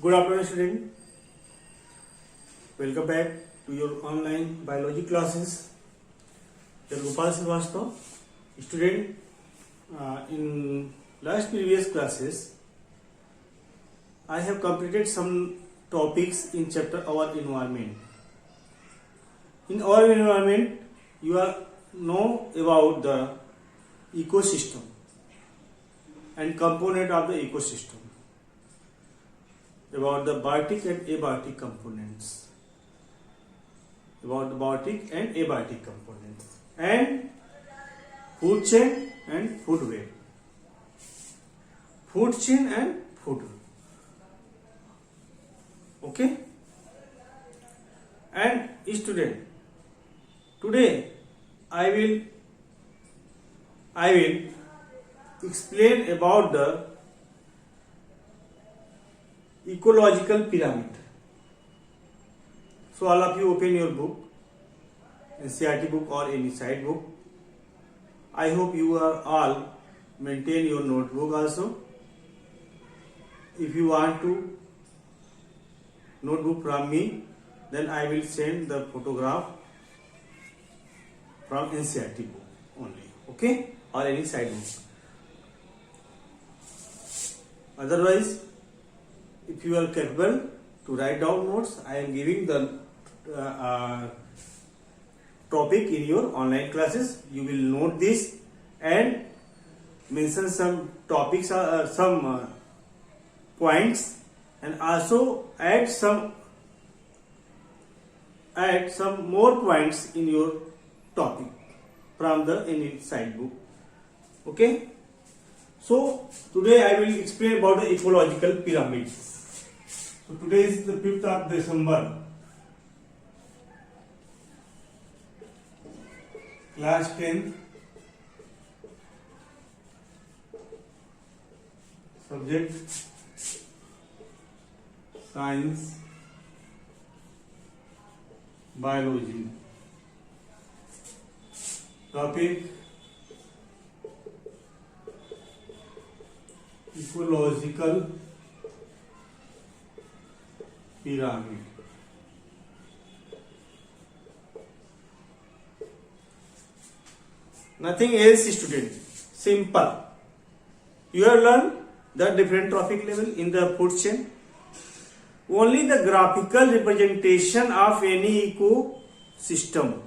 Good afternoon, student. Welcome back to your online biology classes. Here Gopal Srivastava. Student, in last previous classes, I have completed some topics in chapter Our Environment. In our environment, you are know about the ecosystem and component of the ecosystem, about the biotic and abiotic components, and food chain and food web, food chain and food web. Okay, and student, today I will explain about the ecological pyramid. So all of you open your book, NCERT book or any side book. I hope you are all maintain your notebook also. If you want to notebook from me, then I will send the photograph from NCERT book only, okay, or any side book. Otherwise, if you are capable to write down notes, I am giving the topic in your online classes. You will note this and mention some topics, some points, and also add some more points in your topic from the any side book. Okay. So today I will explain about the ecological pyramid. So today is the 5th of December. Class 10. Subject Science, Biology. Topic ecological pyramid. Nothing else, student. Simple. You have learned the different trophic level in the food chain. Only the graphical representation of any ecosystem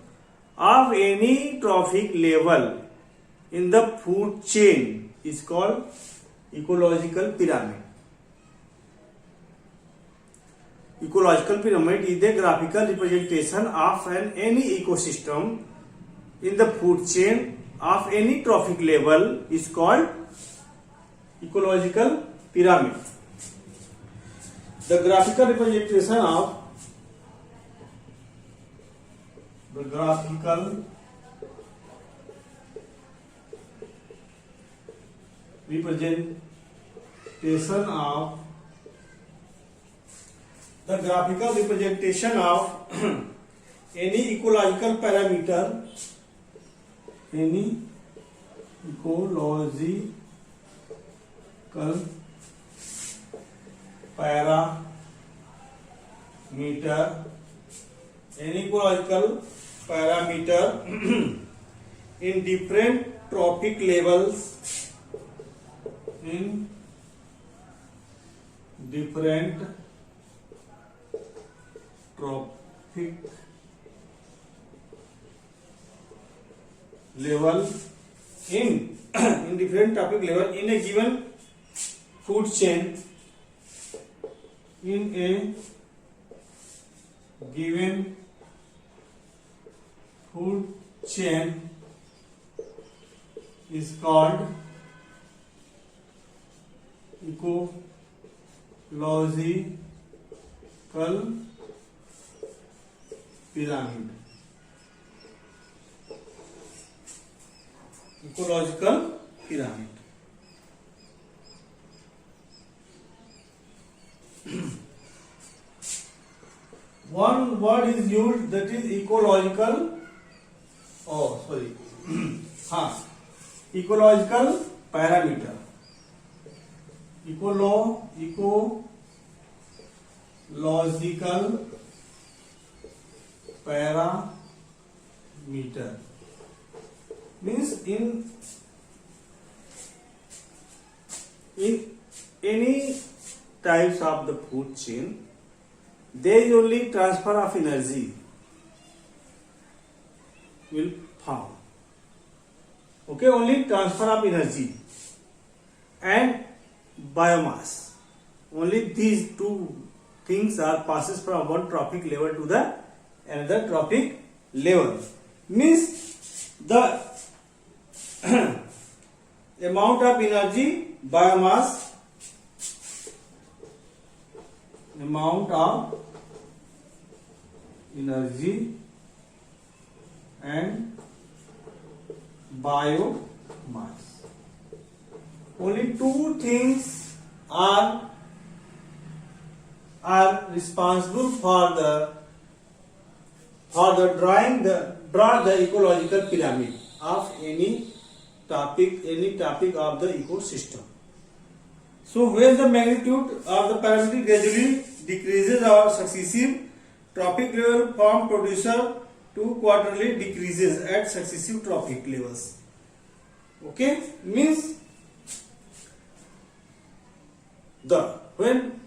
of any trophic level in the food chain is called ecological pyramid. Ecological pyramid is the graphical representation of any ecosystem in the food chain of any trophic level is called ecological pyramid. The graphical representation of any ecological parameter, any ecological parameter in different trophic levels, in different topic level in a given food chain, in a given food chain is called ecological pyramid. Ecological pyramid. One word is used, that is ecological. Ecological parameter. logical parameter means in any types of the food chain there is only transfer of energy will found. Okay, only transfer of energy and biomass, only these two things are passes from one trophic level to the another trophic level. Means the amount of energy, biomass, amount of energy and biomass, only two things are responsible for the draw the ecological pyramid of any topic of the ecosystem. So when the magnitude of the parameter gradually decreases or successive trophic level from producer to quarterly decreases at successive trophic levels. Okay, means the when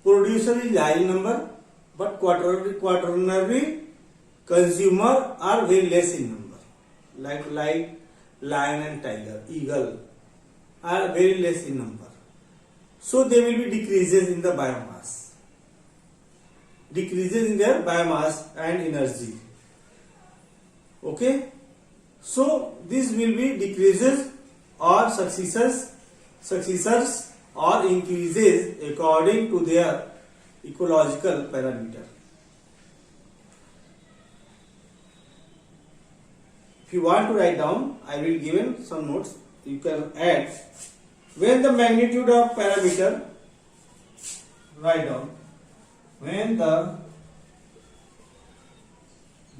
producer is high number but quaternary consumer are very less in number, like lion and tiger, eagle are very less in number, so there will be decreases in the biomass, decreases in their biomass and energy. Okay, so this will be decreases or successors or increases according to their ecological parameter. If you want to write down, I will give some notes, you can add. When the magnitude of parameter, write down, when the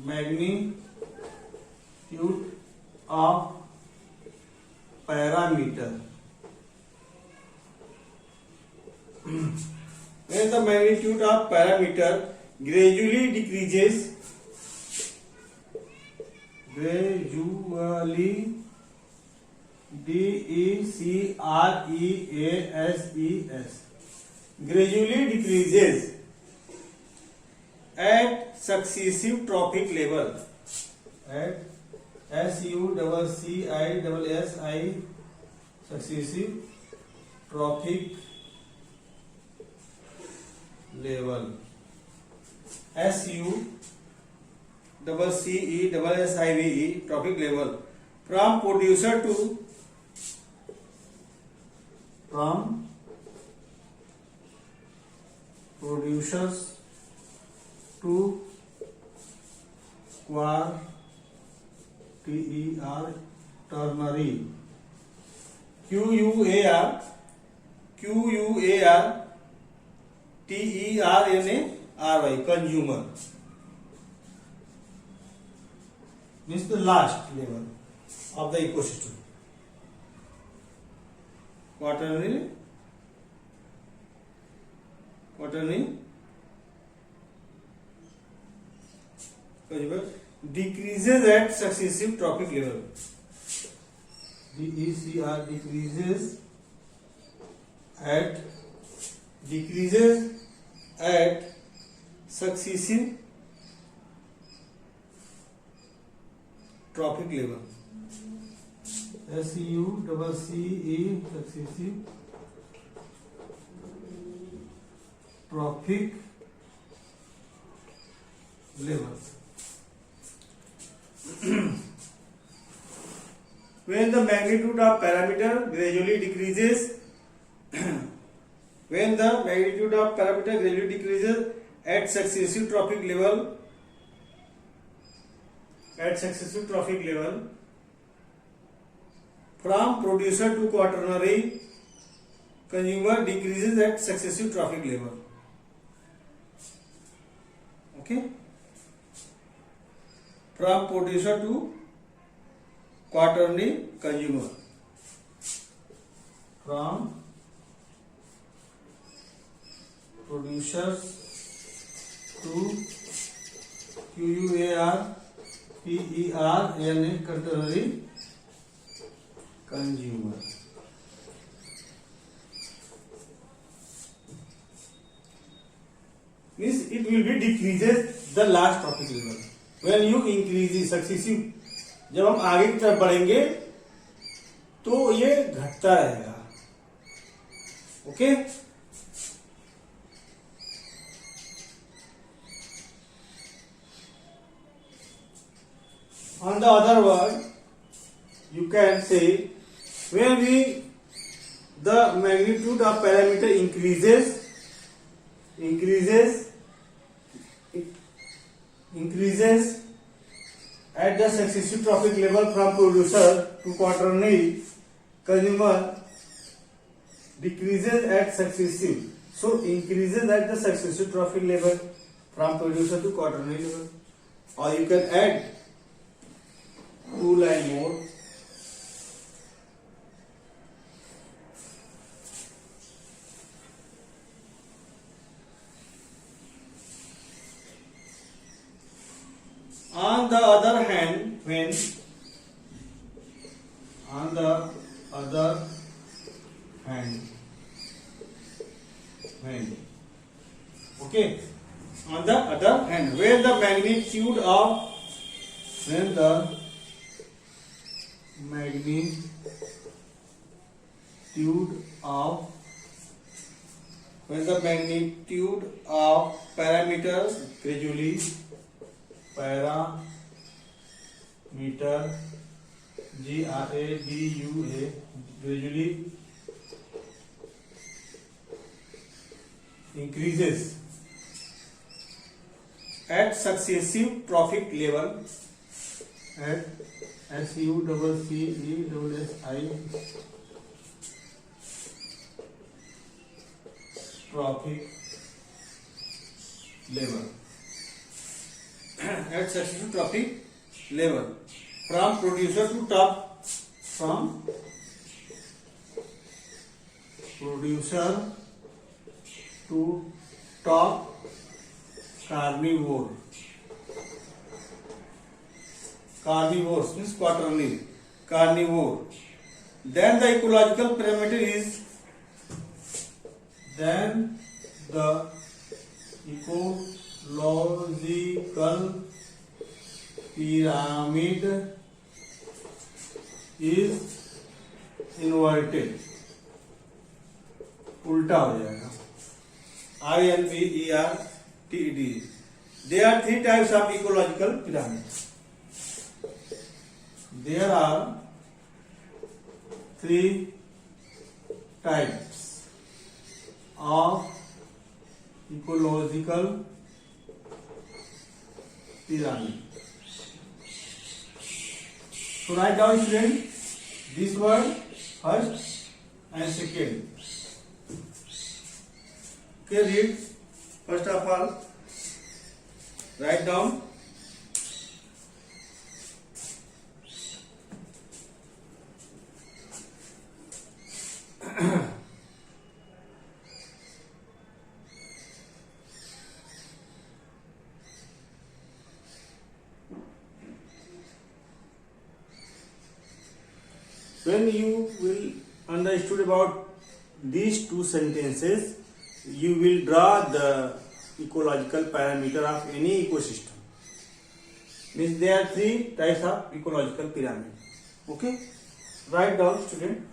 magnitude of parameter when the magnitude of parameter gradually decreases, gradually decreases at successive trophic level, at SUCCISSI successive trophic level, SUCCESSIVE trophic level, from producers to quaternary, QUARTERNARY, consumer, means the last level of the ecosystem. Quaternary decreases at successive trophic level. DECR decreases at successive trophic level. SUCCE successive trophic level. When the magnitude of parameter gradually decreases when the magnitude of parameter gradually decreases at successive trophic level from producer to quaternary consumer decreases at successive trophic level. Okay, from producer to quaternary consumer, from producer to QUAR PER contemporary consumer. Means it will be decreases the last trophic level. When you increase the successive, जब हम आगे की तरफ बढ़ेंगे तो ये घटता रहेगा. Okay. On the other word, you can say when the magnitude of parameter increases at the successive trophic level from producer to quaternary consumer decreases at successive. So increases at the successive trophic level from producer to quaternary level. Or you can add 2 line more. On the other hand, when okay, on the other hand, where the magnitude of parameters gradually gradually increases at successive trophic level at SUCCESSI trophic level at successive trophic level from producer to top carnivores means quaternary carnivore. Then the ecological parameter is inverted. उल्टा हो जाएगा. INVERTED. There are 3 types of ecological pyramid. There are 3 types of ecological pyramid. So write down, student, this word first and second. Okay, read. First of all, write down. When you will understood about these 2 sentences, you will draw the ecological parameter of any ecosystem. Means there are 3 types of ecological pyramid. Okay, write down, student.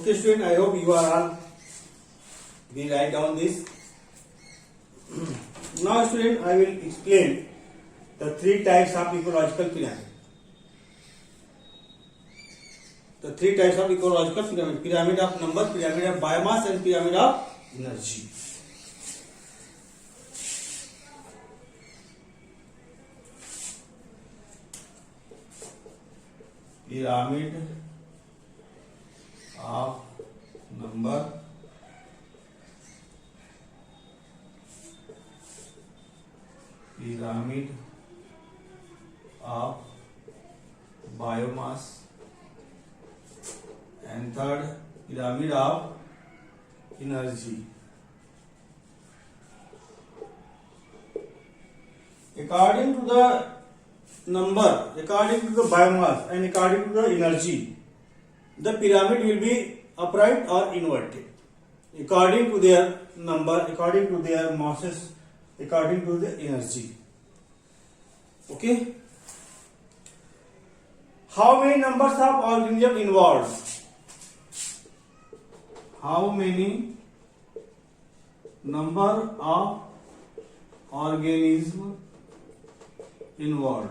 Okay, student, I hope you are all. We write down this. Now, student, I will explain the three types of ecological pyramid. The three types of ecological pyramid: pyramid of number, pyramid of biomass, and pyramid of energy. Pyramid of number, pyramid of biomass, and third, pyramid of energy. According to the number, according to the biomass, and according to the energy, the pyramid will be upright or inverted. According to their number, according to their masses, according to the energy. Okay. How many numbers of organisms involved? How many number of organisms involved?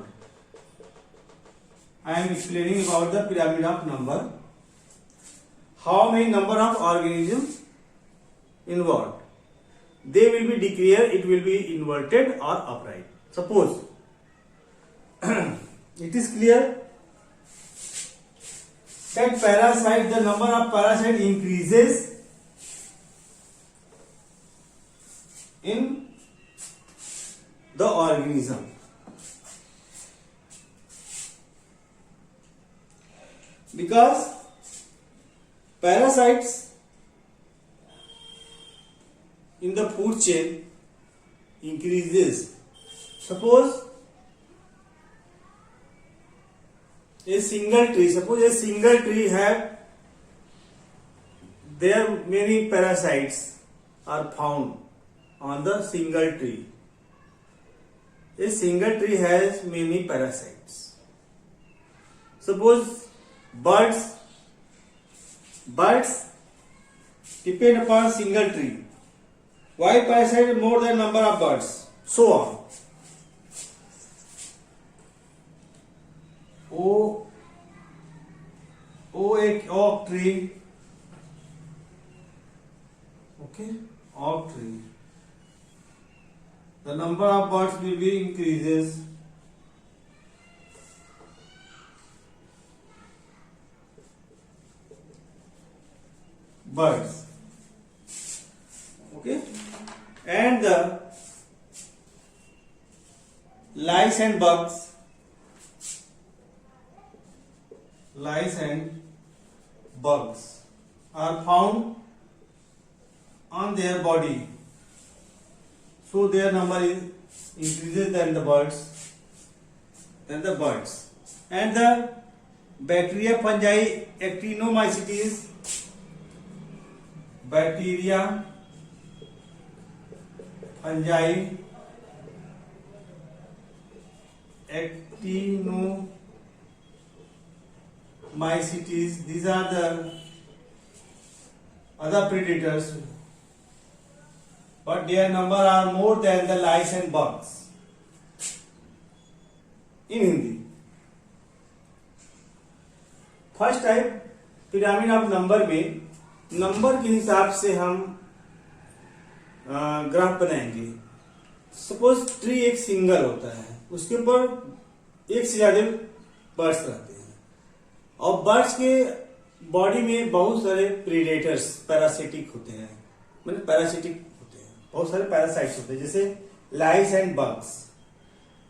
I am explaining about the pyramid of number. How many number of organisms involved? They will be declared, it will be inverted or upright. Suppose it is clear that parasite, the number of parasite increases in the organism. Because parasites in the food chain increases. Suppose a single tree have there many parasites are found on the single tree. A single tree has many parasites. Suppose birds depend upon single tree. Why parasite more than number of birds? So on. एक oak tree. Okay, oak tree. The number of birds will be increases. Birds. Okay, and the lice and bugs. Lice and bugs are found on their body, so their number is increases than the birds. And the bacteria, fungi, actinomycetes, bacteria, fungi, actinomycetes, these are the other predators, but their number are more than the lice and bugs in Hindi. First type pyramid of number में number के हिसाब से हम graph बनाएंगे. Suppose tree एक single होता है, उसके ऊपर एक से ज्यादा बर्ड्स रहते हैं और बर्ड्स के बॉडी में बहुत सारे प्रीडेटर्स पैरासिटिक होते हैं, मतलब पैरासिटिक होते हैं, बहुत सारे पैरासाइट्स होते हैं, जैसे लाइस एंड बग्स.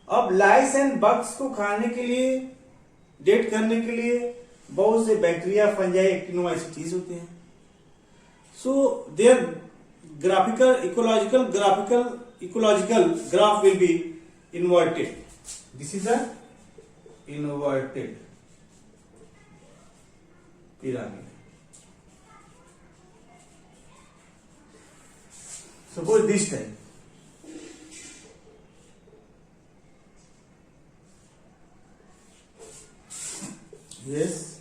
अब लाइस एंड बग्स को खाने के लिए, डेट करने के लिए बहुत से बैक्टीरिया, फंजाई, एक्टिनोमाइसीटीज होते हैं. So their ecological graph will be inverted. This is a inverted pyramid. Suppose this time. Yes.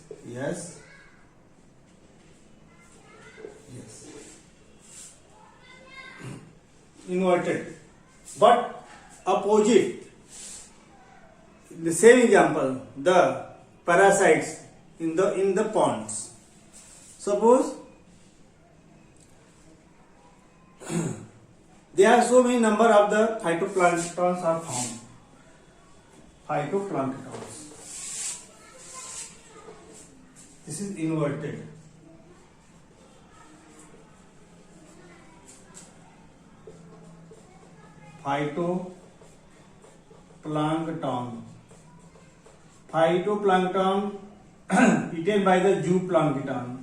inverted, but opposite. The same example, the parasites in the ponds. Suppose there are so many number of the phytoplanktons are found. Phytoplanktons. This is inverted. Phytoplankton. Phytoplankton eaten by the zooplankton.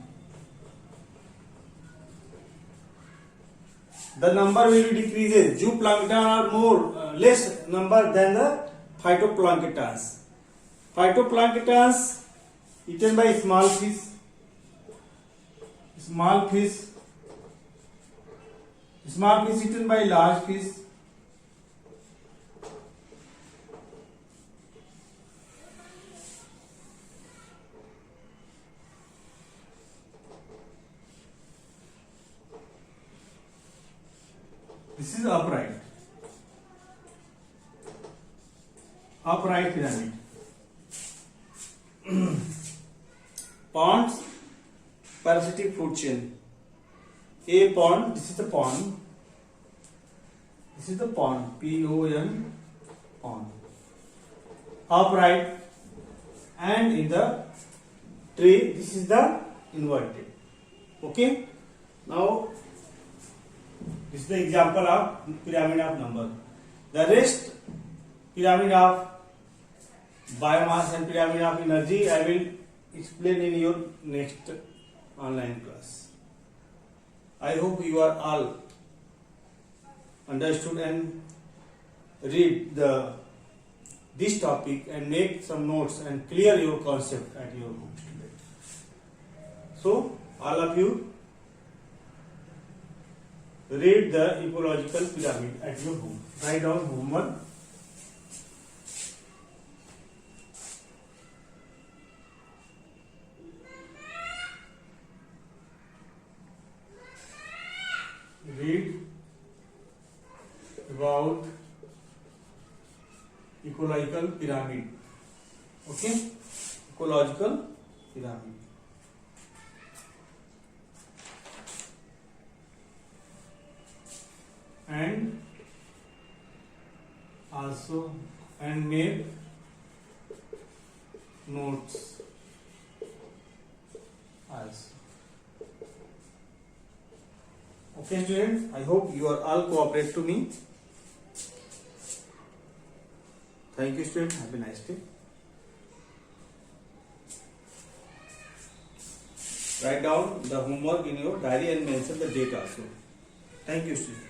The number will be decreases. Zooplankton are less number than the phytoplanktons. Phytoplanktons eaten by small fish. Small fish eaten by large fish. This is upright pyramid. Ponds, parasitic food chain. A pond, this is the pond. This is the pond, P-O-N, pond. Upright, and in the tree, this is the inverted. Okay. Now, this is the example of pyramid of number. The rest pyramid of biomass and pyramid of energy I will explain in your next online class. I hope you are all understood and read this topic and make some notes and clear your concept at your home student. So all of you read the ecological pyramid at your home. Write down homework. Read about ecological pyramid. Okay? Ecological pyramid. And also make notes also. Okay students, I hope you are all cooperate to me. Thank you students, have a nice day. Write down the homework in your diary and mention the date also. Thank you students.